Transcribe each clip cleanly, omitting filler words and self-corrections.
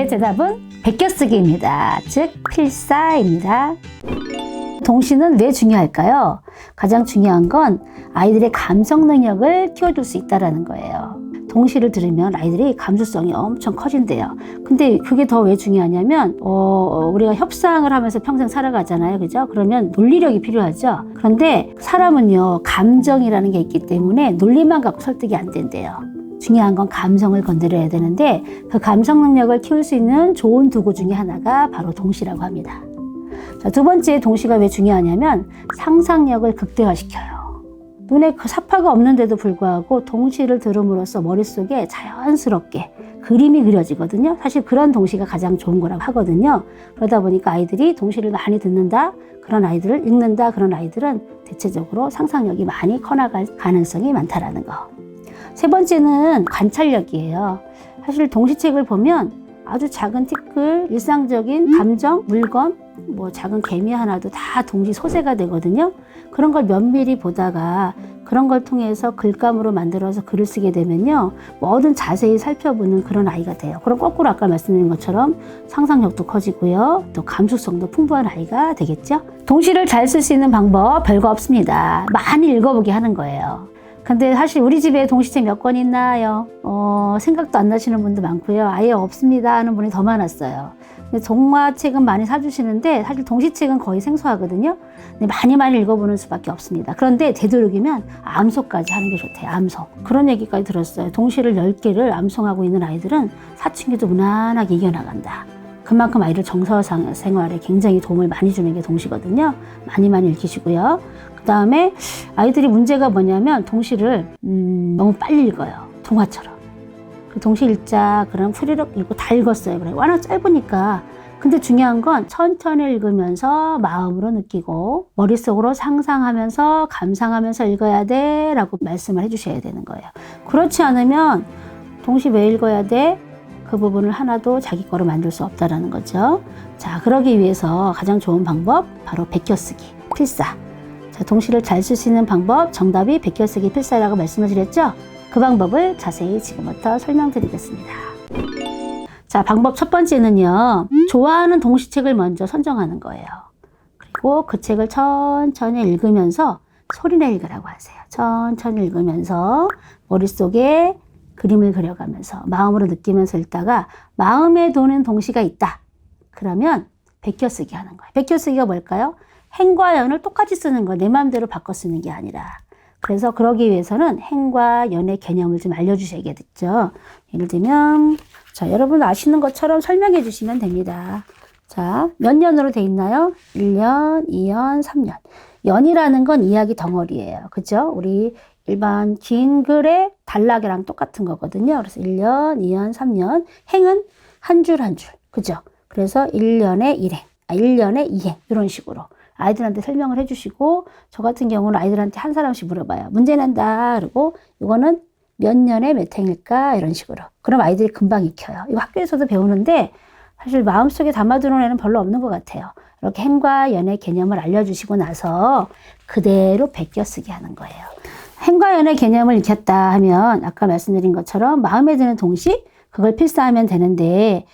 문제의 대답은 베껴쓰기입니다. 즉 필사입니다. 동시는 왜 중요할까요? 가장 중요한 건 아이들의 감성 능력을 키워줄 수 있다는 거예요. 동시를 들으면 아이들이 감수성이 엄청 커진대요. 근데 그게 더 왜 중요하냐면 우리가 협상을 하면서 평생 살아가잖아요. 그죠? 그러면 논리력이 필요하죠. 그런데 사람은요, 감정이라는 게 있기 때문에 논리만 갖고 설득이 안 된대요. 중요한 건 감성을 건드려야 되는데 그 감성 능력을 키울 수 있는 좋은 도구 중에 하나가 바로 동시라고 합니다. 자, 두 번째 동시가 왜 중요하냐면 상상력을 극대화시켜요. 눈에 그 사파가 없는데도 불구하고 동시를 들음으로써 머릿속에 자연스럽게 그림이 그려지거든요. 사실 그런 동시가 가장 좋은 거라고 하거든요. 그러다 보니까 아이들이 동시를 많이 듣는다, 그런 아이들을 읽는다, 그런 아이들은 대체적으로 상상력이 많이 커나갈 가능성이 많다라는 거. 세 번째는 관찰력이에요. 사실 동시책을 보면 아주 작은 티끌, 일상적인 감정, 물건, 작은 개미 하나도 다 동시 소재가 되거든요. 그런 걸 면밀히 보다가 그런 걸 통해서 글감으로 만들어서 글을 쓰게 되면요, 뭐든 자세히 살펴보는 그런 아이가 돼요. 그럼 거꾸로 아까 말씀드린 것처럼 상상력도 커지고요, 또 감수성도 풍부한 아이가 되겠죠. 동시를 잘 쓸 수 있는 방법 별거 없습니다. 많이 읽어보게 하는 거예요. 근데 사실 우리 집에 동시책 몇 권 있나요? 생각도 안 나시는 분도 많고요. 아예 없습니다 하는 분이 더 많았어요. 근데 동화책은 많이 사주시는데 사실 동시책은 거의 생소하거든요. 근데 많이 읽어보는 수밖에 없습니다. 그런데 되도록이면 암송까지 하는 게 좋대요. 암송. 그런 얘기까지 들었어요. 동시를 10개를 암송하고 있는 아이들은 사춘기도 무난하게 이겨나간다. 그만큼 아이들 정서 생활에 굉장히 도움을 많이 주는 게 동시거든요. 많이 읽히시고요. 그 다음에 아이들이 문제가 뭐냐면 동시를 너무 빨리 읽어요. 동화처럼. 그 동시 읽자 그럼 후리럭 읽고 다 읽었어요. 그래. 워낙 짧으니까. 근데 중요한 건 천천히 읽으면서 마음으로 느끼고 머릿속으로 상상하면서 감상하면서 읽어야 돼 라고 말씀을 해주셔야 되는 거예요. 그렇지 않으면 동시 왜 읽어야 돼? 그 부분을 하나도 자기 거로 만들 수 없다는 거죠. 자, 그러기 위해서 가장 좋은 방법 바로 베껴쓰기, 필사. 자, 동시를 잘 쓸 수 있는 방법, 정답이 베껴쓰기 필사라고 말씀을 드렸죠. 그 방법을 자세히 지금부터 설명드리겠습니다. 자, 방법 첫 번째는요, 좋아하는 동시책을 먼저 선정하는 거예요. 그리고 그 책을 천천히 읽으면서 소리내 읽으라고 하세요. 천천히 읽으면서 머릿속에 그림을 그려가면서 마음으로 느끼면서 읽다가 마음에 도는 동시가 있다. 그러면 베껴쓰기 하는 거예요. 베껴쓰기가 뭘까요? 행과 연을 똑같이 쓰는 거예요. 내 마음대로 바꿔 쓰는 게 아니라. 그래서 그러기 위해서는 행과 연의 개념을 좀 알려주셔야겠죠. 예를 들면 자, 여러분 아시는 것처럼 설명해 주시면 됩니다. 자, 몇 년으로 돼 있나요? 1년, 2년, 3년. 연이라는 건 이야기 덩어리예요. 그죠? 우리 일반 긴 글의 단락이랑 똑같은 거거든요. 그래서 1년, 2년, 3년. 행은 한 줄 한 줄. 그죠? 그래서 1년에 1행, 1년에 2행. 이런 식으로 아이들한테 설명을 해주시고, 저 같은 경우는 아이들한테 한 사람씩 물어봐요. 문제 낸다. 그리고 이거는 몇 년에 몇 행일까? 이런 식으로. 그럼 아이들이 금방 익혀요. 이거 학교에서도 배우는데 사실 마음속에 담아두는 애는 별로 없는 것 같아요. 이렇게 행과 연의 개념을 알려주시고 나서 그대로 베껴쓰기 하는 거예요. 행과 연의 개념을 익혔다 하면 아까 말씀드린 것처럼 마음에 드는 동시 그걸 필사하면 되는데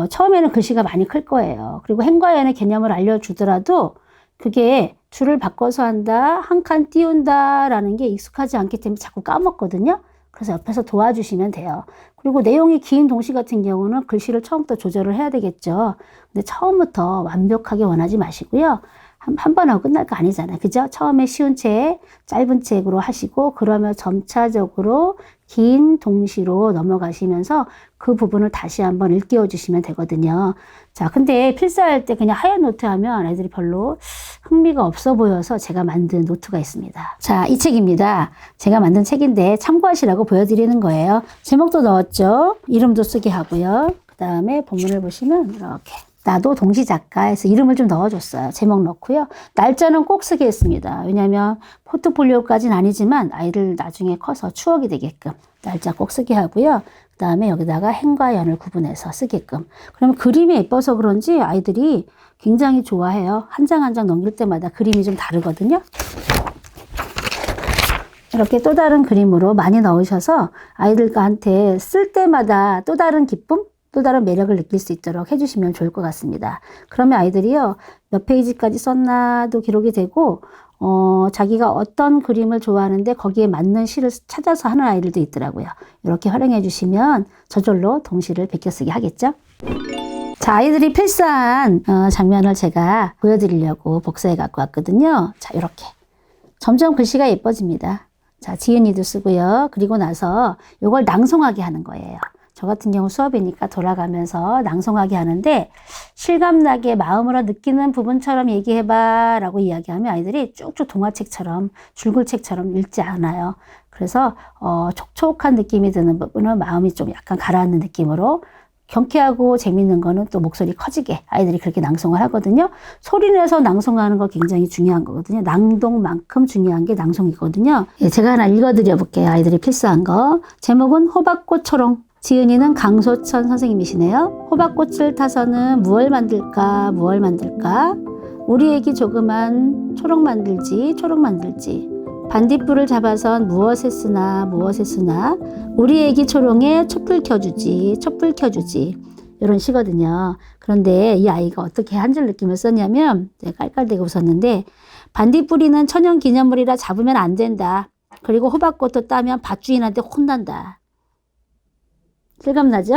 처음에는 글씨가 많이 클 거예요. 그리고 행과 연의 개념을 알려주더라도 그게 줄을 바꿔서 한다, 한 칸 띄운다 라는 게 익숙하지 않기 때문에 자꾸 까먹거든요. 그래서 옆에서 도와주시면 돼요. 그리고 내용이 긴 동시 같은 경우는 글씨를 처음부터 조절을 해야 되겠죠. 근데 처음부터 완벽하게 원하지 마시고요. 한 번 하고 끝날 거 아니잖아요. 그죠? 처음에 쉬운 책, 짧은 책으로 하시고 그러면 점차적으로 긴 동시로 넘어가시면서 그 부분을 다시 한번 일깨워 주시면 되거든요. 자, 근데 필사할 때 그냥 하얀 노트 하면 애들이 별로 흥미가 없어 보여서 제가 만든 노트가 있습니다. 자, 이 책입니다. 제가 만든 책인데 참고하시라고 보여드리는 거예요. 제목도 넣었죠. 이름도 쓰게 하고요. 그 다음에 본문을 보시면 이렇게 나도 동시 작가에서 이름을 좀 넣어줬어요. 제목 넣고요. 날짜는 꼭 쓰게 했습니다. 왜냐하면 포트폴리오까지는 아니지만 아이들 나중에 커서 추억이 되게끔 날짜 꼭 쓰게 하고요. 그 다음에 여기다가 행과 연을 구분해서 쓰게끔. 그러면 그림이 예뻐서 그런지 아이들이 굉장히 좋아해요. 한 장 한 장 넘길 때마다 그림이 좀 다르거든요. 이렇게 또 다른 그림으로 많이 넣으셔서 아이들한테 쓸 때마다 또 다른 기쁨? 또 다른 매력을 느낄 수 있도록 해주시면 좋을 것 같습니다. 그러면 아이들이요, 몇 페이지까지 썼나도 기록이 되고, 자기가 어떤 그림을 좋아하는데 거기에 맞는 시를 찾아서 하는 아이들도 있더라고요. 이렇게 활용해 주시면 저절로 동시를 베껴쓰기 하겠죠? 자, 아이들이 필사한 장면을 제가 보여드리려고 복사해 갖고 왔거든요. 자, 이렇게. 점점 글씨가 예뻐집니다. 자, 지은이도 쓰고요. 그리고 나서 이걸 낭송하게 하는 거예요. 저 같은 경우 수업이니까 돌아가면서 낭송하게 하는데 실감나게 마음으로 느끼는 부분처럼 얘기해봐 라고 이야기하면 아이들이 쭉쭉 동화책처럼 줄글책처럼 읽지 않아요. 그래서 촉촉한 느낌이 드는 부분은 마음이 좀 약간 가라앉는 느낌으로, 경쾌하고 재밌는 거는 또 목소리 커지게 아이들이 그렇게 낭송을 하거든요. 소리 내서 낭송하는 거 굉장히 중요한 거거든요. 낭독만큼 중요한 게 낭송이거든요. 예, 제가 하나 읽어드려 볼게요. 아이들이 필사한 거. 제목은 호박꽃 초롱. 지은이는 강소천 선생님이시네요. 호박꽃을 타서는 무얼 만들까 무얼 만들까. 우리 애기 조그만 초록 만들지 초록 만들지. 반딧불을 잡아선 무엇에 쓰나 무엇에 쓰나. 우리 애기 초롱에 촛불 켜주지 촛불 켜주지. 이런 시거든요. 그런데 이 아이가 어떻게 한 줄 느낌을 썼냐면, 제가 깔깔대고 웃었는데, 반딧불이는 천연기념물이라 잡으면 안 된다. 그리고 호박꽃도 따면 밭주인한테 혼난다. 실감나죠?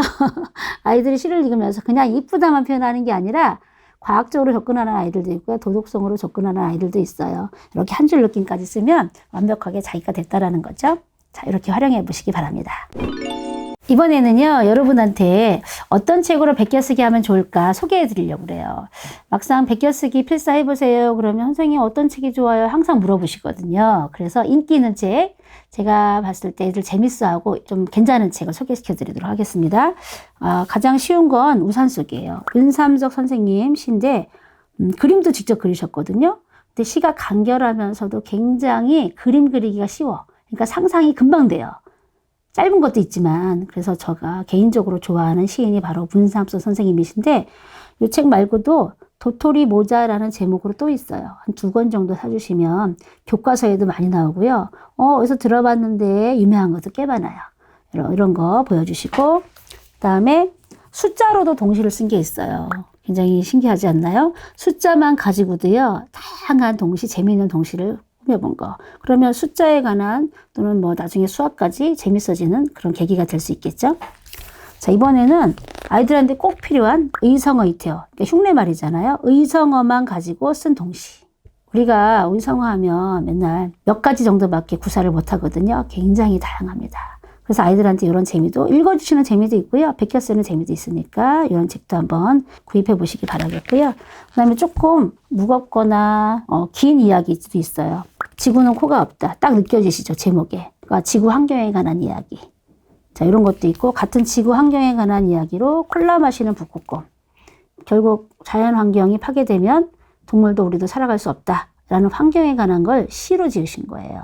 아이들이 시를 읽으면서 그냥 이쁘다만 표현하는 게 아니라 과학적으로 접근하는 아이들도 있고요. 도덕성으로 접근하는 아이들도 있어요. 이렇게 한 줄 느낌까지 쓰면 완벽하게 자기가 됐다라는 거죠. 자, 이렇게 활용해 보시기 바랍니다. 이번에는요, 여러분한테 어떤 책으로 베껴쓰기 하면 좋을까 소개해 드리려고 그래요. 막상 베껴쓰기 필사해 보세요. 그러면 선생님 어떤 책이 좋아요? 항상 물어보시거든요. 그래서 인기 있는 책, 제가 봤을 때 애들 재밌어하고 좀 괜찮은 책을 소개시켜 드리도록 하겠습니다. 가장 쉬운 건 우산 속이에요. 윤삼석 선생님 시인데 그림도 직접 그리셨거든요. 근데 시가 간결하면서도 굉장히 그림 그리기가 쉬워. 그러니까 상상이 금방 돼요. 짧은 것도 있지만, 그래서 제가 개인적으로 좋아하는 시인이 바로 문삼석 선생님이신데, 이 책 말고도 도토리 모자라는 제목으로 또 있어요. 한 2권 정도 사주시면 교과서에도 많이 나오고요. 어디서 들어봤는데 유명한 것도 꽤 많아요. 이런 거 보여주시고, 그 다음에 숫자로도 동시를 쓴 게 있어요. 굉장히 신기하지 않나요? 숫자만 가지고도요, 다양한 동시, 재미있는 동시를 꾸며본 거. 그러면 숫자에 관한 또는 뭐 나중에 수학까지 재밌어지는 그런 계기가 될 수 있겠죠. 자, 이번에는 아이들한테 꼭 필요한 의성어이태어. 그러니까 흉내말이잖아요. 의성어만 가지고 쓴 동시. 우리가 의성어 하면 맨날 몇 가지 정도밖에 구사를 못 하거든요. 굉장히 다양합니다. 그래서 아이들한테 이런 재미도, 읽어주시는 재미도 있고요. 베껴 쓰는 재미도 있으니까 이런 책도 한번 구입해 보시기 바라겠고요. 그 다음에 조금 무겁거나 긴 이야기도 있어요. 지구는 코가 없다. 딱 느껴지시죠? 제목에. 그러니까 지구 환경에 관한 이야기. 자, 이런 것도 있고, 같은 지구 환경에 관한 이야기로 콜라 마시는 북극곰. 결국 자연 환경이 파괴되면 동물도 우리도 살아갈 수 없다라는 환경에 관한 걸 시로 지으신 거예요.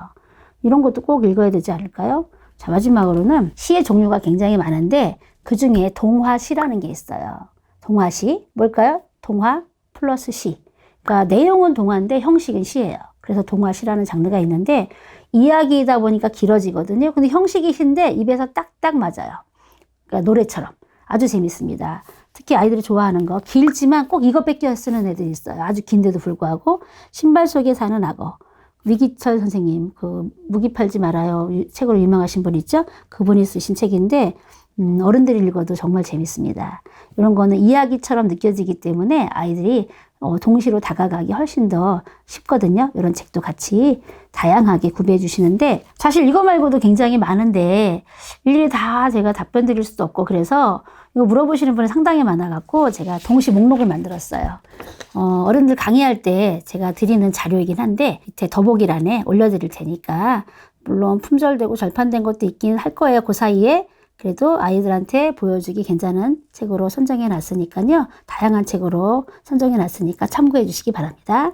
이런 것도 꼭 읽어야 되지 않을까요? 자, 마지막으로는 시의 종류가 굉장히 많은데 그 중에 동화시라는 게 있어요. 동화시. 뭘까요? 동화 플러스 시. 그러니까 내용은 동화인데 형식은 시예요. 그래서 동화시라는 장르가 있는데 이야기이다 보니까 길어지거든요. 근데 형식이 시인데 입에서 딱딱 맞아요. 그러니까 노래처럼. 아주 재밌습니다. 특히 아이들이 좋아하는 거, 길지만 꼭 이거 뺏겨 쓰는 애들이 있어요. 아주 긴데도 불구하고. 신발 속에 사는 악어. 위기철 선생님, 그 무기 팔지 말아요 책으로 유명하신 분 있죠? 그분이 쓰신 책인데 어른들이 읽어도 정말 재밌습니다. 이런 거는 이야기처럼 느껴지기 때문에 아이들이 동시로 다가가기 훨씬 더 쉽거든요. 이런 책도 같이 다양하게 구비해 주시는데, 사실 이거 말고도 굉장히 많은데 일일이 다 제가 답변 드릴 수도 없고, 그래서 이거 물어보시는 분이 상당히 많아갖고 제가 동시 목록을 만들었어요. 어른들 강의할 때 제가 드리는 자료이긴 한데 밑에 더보기란에 올려드릴 테니까, 물론 품절되고 절판된 것도 있긴 할 거예요. 그 사이에. 그래도 아이들한테 보여주기 괜찮은 책으로 선정해 놨으니까요. 다양한 책으로 선정해 놨으니까 참고해 주시기 바랍니다.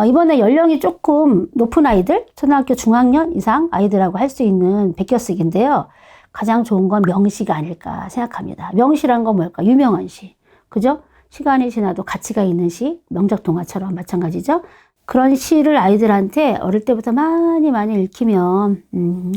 이번에 연령이 조금 높은 아이들, 초등학교 중학년 이상 아이들하고 할 수 있는 베껴쓰기인데요. 가장 좋은 건 명시가 아닐까 생각합니다. 명시란 건 뭘까? 유명한 시. 그죠? 시간이 지나도 가치가 있는 시, 명작 동화처럼 마찬가지죠. 그런 시를 아이들한테 어릴 때부터 많이 읽히면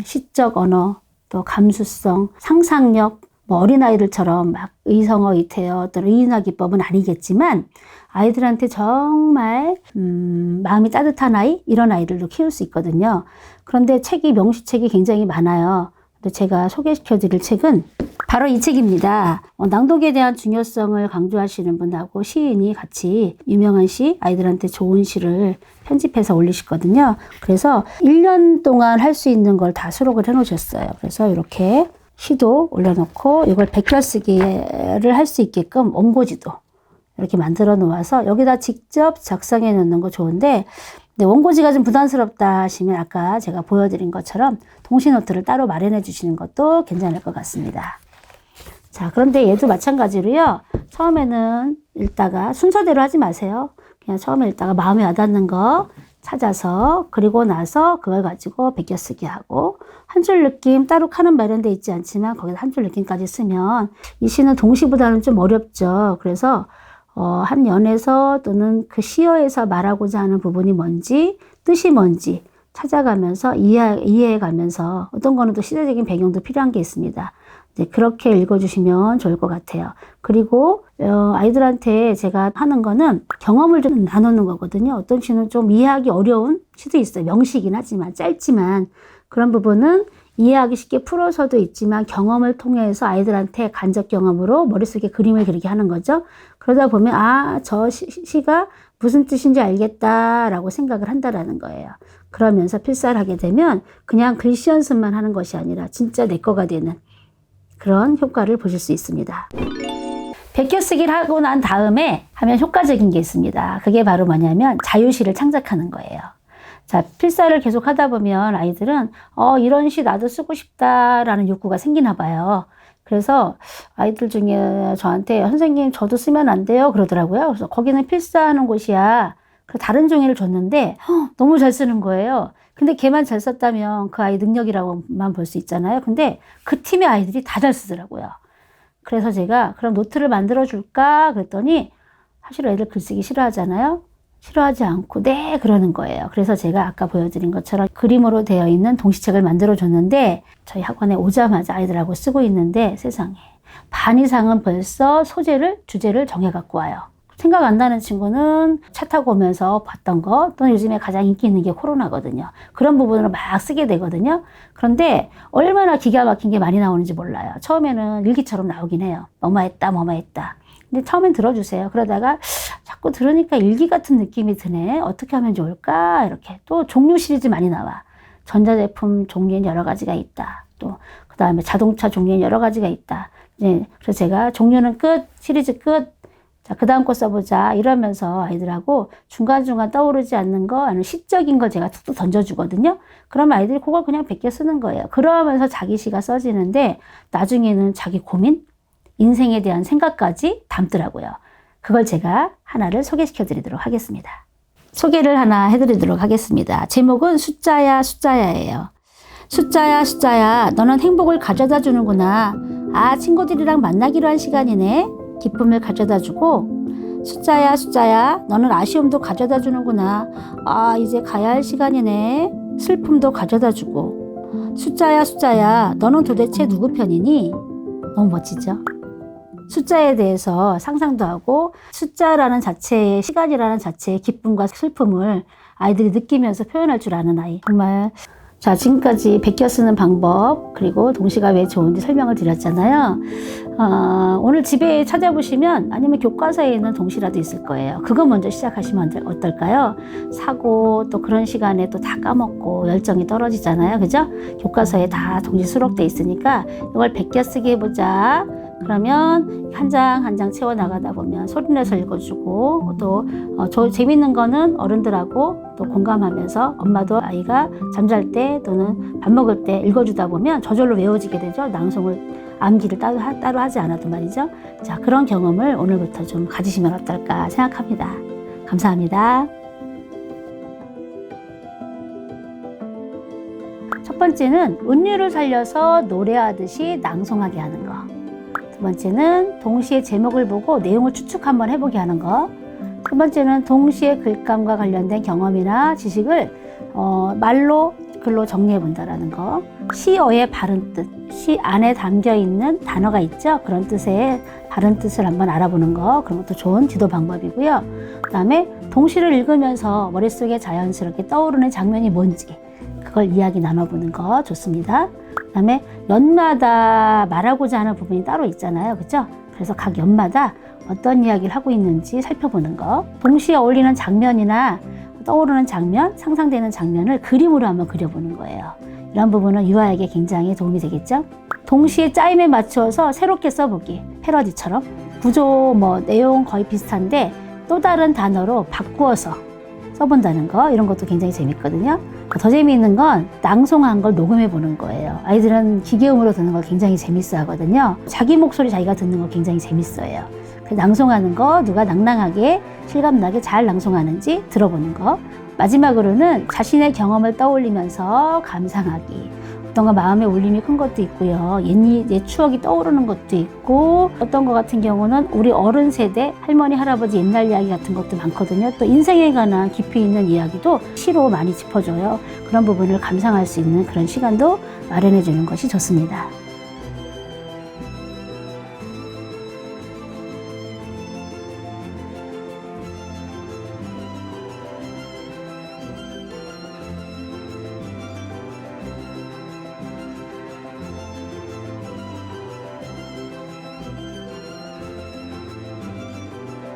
시적 언어, 또 감수성, 상상력, 뭐 어린아이들처럼 막 의성어, 의태어, 또는 의인화 기법은 아니겠지만 아이들한테 정말 마음이 따뜻한 아이, 이런 아이들도 키울 수 있거든요. 그런데 명시책이 굉장히 많아요. 근데 제가 소개시켜 드릴 책은 바로 이 책입니다. 낭독에 대한 중요성을 강조하시는 분하고 시인이 같이 유명한 시, 아이들한테 좋은 시를 편집해서 올리시거든요. 그래서 1년 동안 할 수 있는 걸 다 수록을 해 놓으셨어요. 그래서 이렇게 시도 올려놓고 이걸 베껴쓰기를 할 수 있게끔 원고지도 이렇게 만들어 놓아서 여기다 직접 작성해 놓는 거 좋은데, 원고지가 좀 부담스럽다 하시면 아까 제가 보여드린 것처럼 동시노트를 따로 마련해 주시는 것도 괜찮을 것 같습니다. 자, 그런데 얘도 마찬가지로요. 처음에는 읽다가 순서대로 하지 마세요. 그냥 처음에 읽다가 마음에 와닿는 거 찾아서, 그리고 나서 그걸 가지고 베껴쓰기 하고, 한 줄 느낌 따로 칸은 마련되어 있지 않지만 거기서 한 줄 느낌까지 쓰면 이 시는 동시보다는 좀 어렵죠. 그래서 한 연에서 또는 그 시어에서 말하고자 하는 부분이 뭔지, 뜻이 뭔지 찾아가면서 이해해가면서, 어떤 거는 또 시대적인 배경도 필요한 게 있습니다. 그렇게 읽어주시면 좋을 것 같아요. 그리고 아이들한테 제가 하는 거는 경험을 좀 나누는 거거든요. 어떤 시는 좀 이해하기 어려운 시도 있어요. 명시이긴 하지만, 짧지만 그런 부분은 이해하기 쉽게 풀어서도 있지만 경험을 통해서 아이들한테 간접 경험으로 머릿속에 그림을 그리게 하는 거죠. 그러다 보면 저 시가 무슨 뜻인지 알겠다라고 생각을 한다라는 거예요. 그러면서 필사를 하게 되면 그냥 글씨 연습만 하는 것이 아니라 진짜 내 거가 되는 그런 효과를 보실 수 있습니다. 베껴쓰기를 하고 난 다음에 하면 효과적인 게 있습니다. 그게 바로 뭐냐면 자유시를 창작하는 거예요. 자, 필사를 계속 하다 보면 아이들은 이런 시 나도 쓰고 싶다라는 욕구가 생기나 봐요. 그래서 아이들 중에 저한테 선생님 저도 쓰면 안 돼요? 그러더라고요. 그래서 거기는 필사하는 곳이야. 그래서 다른 종이를 줬는데 너무 잘 쓰는 거예요. 근데 걔만 잘 썼다면 그 아이 능력이라고만 볼 수 있잖아요. 근데 그 팀의 아이들이 다 잘 쓰더라고요. 그래서 제가 그럼 노트를 만들어 줄까? 그랬더니 사실 애들 글쓰기 싫어하잖아요. 싫어하지 않고 네 그러는 거예요. 그래서 제가 아까 보여드린 것처럼 그림으로 되어 있는 동시책을 만들어 줬는데 저희 학원에 오자마자 아이들하고 쓰고 있는데 세상에 반 이상은 벌써 주제를 정해 갖고 와요. 생각 안 나는 친구는 차 타고 오면서 봤던 거, 또는 요즘에 가장 인기 있는 게 코로나거든요. 그런 부분으로 막 쓰게 되거든요. 그런데 얼마나 기가 막힌 게 많이 나오는지 몰라요. 처음에는 일기처럼 나오긴 해요. 뭐뭐했다. 근데 처음엔 들어주세요. 그러다가 자꾸 들으니까 일기 같은 느낌이 드네. 어떻게 하면 좋을까? 이렇게. 또 종류 시리즈 많이 나와. 전자제품 종류엔 여러 가지가 있다. 또 그 다음에 자동차 종류엔 여러 가지가 있다. 그래서 제가 종류는 끝, 시리즈 끝. 자, 그 다음 거 써보자. 이러면서 아이들하고 중간중간 떠오르지 않는 거, 아니면 시적인 걸 제가 툭툭 던져주거든요. 그러면 아이들이 그걸 그냥 베껴 쓰는 거예요. 그러면서 자기 시가 써지는데 나중에는 자기 고민, 인생에 대한 생각까지 담더라고요. 그걸 제가 하나를 소개시켜 드리도록 하겠습니다. 소개를 하나 해드리도록 하겠습니다. 제목은 숫자야예요. 숫자야, 너는 행복을 가져다 주는구나. 친구들이랑 만나기로 한 시간이네. 기쁨을 가져다 주고, 숫자야, 너는 아쉬움도 가져다 주는구나. 이제 가야 할 시간이네. 슬픔도 가져다 주고. 숫자야, 너는 도대체 누구 편이니? 너무 멋지죠? 숫자에 대해서 상상도 하고, 숫자라는 자체의, 시간이라는 자체의 기쁨과 슬픔을 아이들이 느끼면서 표현할 줄 아는 아이. 정말. 자, 지금까지 베껴 쓰는 방법, 그리고 동시가 왜 좋은지 설명을 드렸잖아요. 오늘 집에 찾아보시면, 아니면 교과서에 있는 동시라도 있을 거예요. 그거 먼저 시작하시면 어떨까요? 사고, 또 그런 시간에 또 다 까먹고 열정이 떨어지잖아요. 그죠? 교과서에 다 동시 수록돼 있으니까 이걸 베껴 쓰기 해보자. 그러면 한 장 한 장 채워 나가다 보면 소리내서 읽어주고, 또 재밌는 거는 어른들하고 또 공감하면서 엄마도 아이가 잠잘 때 또는 밥 먹을 때 읽어주다 보면 저절로 외워지게 되죠. 낭송을 암기를 따로 하지 않아도 말이죠. 자, 그런 경험을 오늘부터 좀 가지시면 어떨까 생각합니다. 감사합니다. 첫 번째는 은유를 살려서 노래하듯이 낭송하게 하는 거. 두 번째는 동시에 제목을 보고 내용을 추측 한번 해보게 하는 거. 세 번째는 동시에 글감과 관련된 경험이나 지식을 말로 글로 정리해 본다라는 거. 시어의 바른 뜻, 시 안에 담겨 있는 단어가 있죠. 그런 뜻의 바른 뜻을 한번 알아보는 거, 그런 것도 좋은 지도 방법이고요. 그다음에 동시를 읽으면서 머릿속에 자연스럽게 떠오르는 장면이 뭔지 그걸 이야기 나눠보는 거 좋습니다. 그다음에 연마다 말하고자 하는 부분이 따로 있잖아요. 그렇죠? 그래서 각 연마다 어떤 이야기를 하고 있는지 살펴보는 거. 동시에 어울리는 장면이나 떠오르는 장면, 상상되는 장면을 그림으로 한번 그려보는 거예요. 이런 부분은 유아에게 굉장히 도움이 되겠죠? 동시에 짜임에 맞추어서 새롭게 써보기. 패러디처럼. 구조, 내용 거의 비슷한데 또 다른 단어로 바꾸어서 써본다는 거. 이런 것도 굉장히 재밌거든요. 더 재미있는 건 낭송한 걸 녹음해 보는 거예요. 아이들은 기계음으로 듣는 걸 굉장히 재밌어 하거든요. 자기 목소리 자기가 듣는 걸 굉장히 재밌어해요. 낭송하는 거 누가 낭낭하게 실감나게 잘 낭송하는지 들어보는 거. 마지막으로는 자신의 경험을 떠올리면서 감상하기. 어떤 거 마음에 울림이 큰 것도 있고요. 옛 추억이 떠오르는 것도 있고, 어떤 거 같은 경우는 우리 어른 세대 할머니 할아버지 옛날 이야기 같은 것도 많거든요. 또 인생에 관한 깊이 있는 이야기도 시로 많이 짚어줘요. 그런 부분을 감상할 수 있는 그런 시간도 마련해 주는 것이 좋습니다.